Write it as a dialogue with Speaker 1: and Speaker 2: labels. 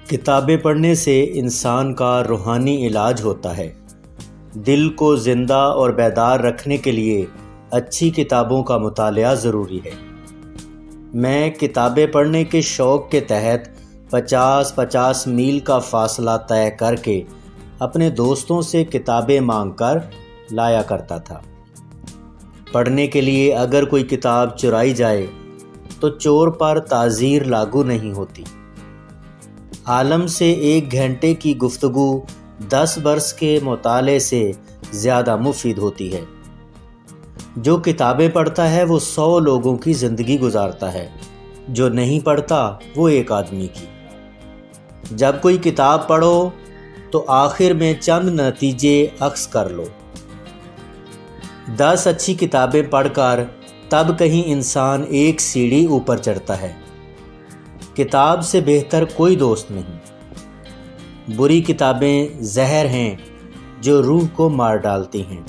Speaker 1: کتابیں پڑھنے سے انسان کا روحانی علاج ہوتا ہے۔ دل کو زندہ اور بیدار رکھنے کے لیے اچھی کتابوں کا مطالعہ ضروری ہے۔ میں کتابیں پڑھنے کے شوق کے تحت 50 میل کا فاصلہ طے کر کے اپنے دوستوں سے کتابیں مانگ کر لایا کرتا تھا۔ پڑھنے کے لیے اگر کوئی کتاب چرائی جائے تو چور پر تعزیر لاگو نہیں ہوتی۔ عالم سے 1 گھنٹے کی گفتگو 10 برس کے مطالعے سے زیادہ مفید ہوتی ہے۔ جو کتابیں پڑھتا ہے وہ 100 لوگوں کی زندگی گزارتا ہے، جو نہیں پڑھتا وہ 1 آدمی کی۔ جب کوئی کتاب پڑھو تو آخر میں چند نتیجے اخذ کر لو۔ 10 اچھی کتابیں پڑھ کر تب کہیں انسان 1 سیڑھی اوپر چڑھتا ہے۔ کتاب سے بہتر کوئی دوست نہیں۔ بری کتابیں زہر ہیں جو روح کو مار ڈالتی ہیں۔